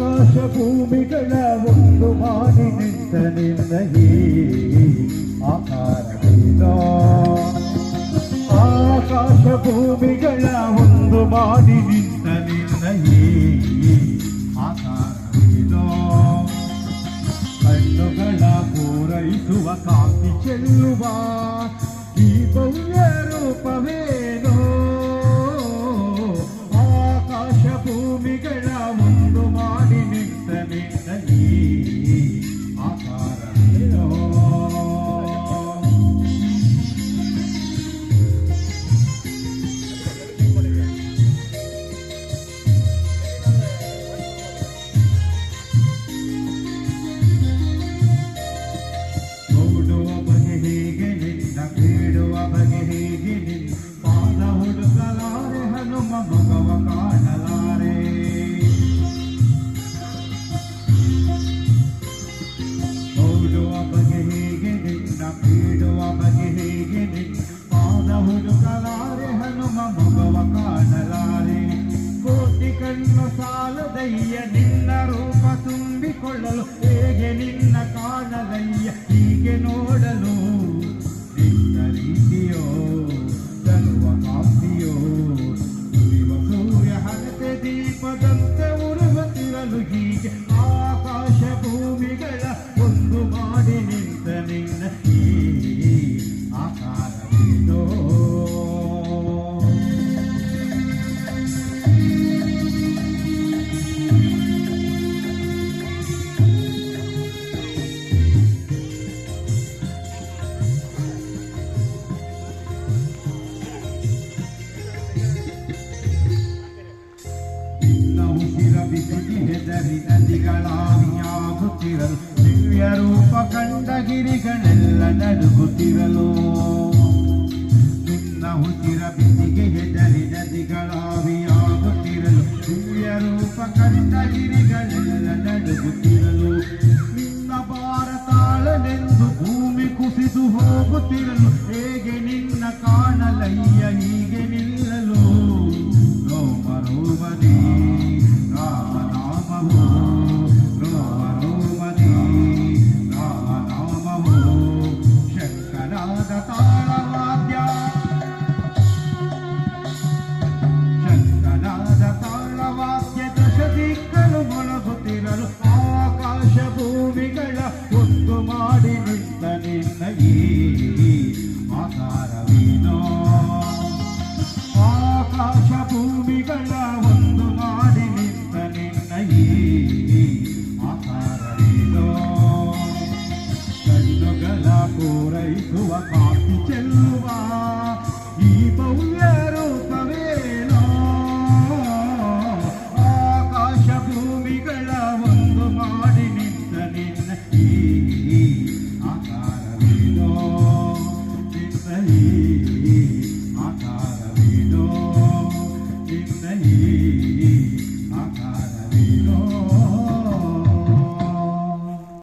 ಆಕಾಶ ಭೂಮಿಗಳ ಒಂದು ಮಾಡಿ ನಿಂತ ನಿನ್ನ ಈ ಆಕಾರವೇನೋ ಆಕಾಶ ಭೂಮಿಗಳ ಒಂದು ಮಾಡಿ ನಿಂತ ನಿನ್ನ ಈ ಆಕಾರವೇನೋ ಕಣ್ಣುಗಳ ಪೂರೈಸುವ ಕಾಂತಿ ಚೆಲ್ಲುವ ಈ ಭವ್ಯ ರೂಪವೇನೋ ಆಕಾಶ ಭೂಮಿಗಳ ಒಂದು ಮಾಡಿ ನಿಂತ ನಿನ್ನ ಈ ಆಕಾರವೇನೋ ನೋಡುವ ಬಗೆ ಹೇಗೆ ನಿನ್ನ ಬೇಡುವ ಬಗೆ ಹೇಗೆ ನಿನ್ನ ಪಾದ ಹುಡುಕಲಾರೆ ಹನುಮ ಮಗವ ಕಾಣಲಾರೆ ನೋಡುವ ಬಗೆ ಹೇಗೆ ನಿನ್ನ ಬೇಡುವ ಬಗೆ ಹೇಗೆ ನಿನ್ನ ಪಾದ ಹುಡುಕಲಾರೆ ಹನುಮ ಮಗವ ಕಾಣಲಾರೆ ಕೋಟಿ ಕಣ್ಣು ಸಾಲದಯ್ಯ ನಿನ್ನ ರೂಪ ತುಂಬಿಕೊಳ್ಳಲು ಹೇಗೆ ನಿನ್ನ ಕಾಣಲಯ್ಯ ಹೀಗೆ ನೋಡಲು ನಿನ್ನ ರೀತಿಯೋ ತರುವ ಕಾಂತಿಯೋ ಉರಿವ ಸೂರ್ಯ ಹಣತೆ ದೀಪದಂತೆ ಉರುಗುತ್ತಿರಲು ಹೀಗೆ ಆಕಾಶ ಭೂಮಿಗಳ ಒಂದು ಮಾಡಿ ನಿಂತ ನಿನ್ನ ಈ ಆಕಾರವೇನೋ ಬಿಸಿಗೆ ಹೆದರಿ ನದಿಗಳಾವಿಯಾಗುತ್ತಿರಲು ದಿವ್ಯ ರೂಪ ಕಂಡ ಗಿರಿಗಳೆಲ್ಲ ನಡುಗುತ್ತಿರಲು ನಿನ್ನ ಹುಸಿರ ಬಿಸಿಗೆ ಹೆದರಿ ನದಿಗಳಾವಿಯಾಗುತ್ತಿರಲು ದಿವ್ಯ ರೂಪ ಕಂಡ ಗಿರಿಗಳೆಲ್ಲ ನಡುಗುತ್ತಿರಲು ನಿನ್ನ ಭಾರತಾಳನೆಂದು ಭೂಮಿ ಕುಸಿದು ಹೋಗುತ್ತಿರಲು ಹೇಗೆ ನಿನ್ನ ಕಾಣಲಯ್ಯ ಹೀಗೆ ನಿಲ್ಲಲು ರೋಮರೋಮನೇ ರಾಮನಾಮವೋ ರೋಮರೋಮನೇ ರಾಮನಾಮವೋ ಶಂಕರಾದ ತಾಳವಾದ್ಯ ಶಂಕರಾದ ತಾಳವಾದ್ಯ ದಶ ದಿಕ್ಕಲು ಮೊಳಗುತ್ತಿರಲು ಆಕಾಶ ಭೂಮಿಗಳ ಒಂದು ಮಾಡಿ ನಿಂತ ನಿನ್ನ ಈ ಆಕಾರವೇನೋ ಆಕಾಶ ಭೂಮಿಗಳ ಒಂದು ಮಾಡಿ ನಿಂತ ನಿನ್ನ ಈ ಆಕಾರವೇನೋ ಕಣ್ಣುಗಳ ಪೂರೈಸುವ ಕಾಂತಿ ಚೆಲ್ಲುವ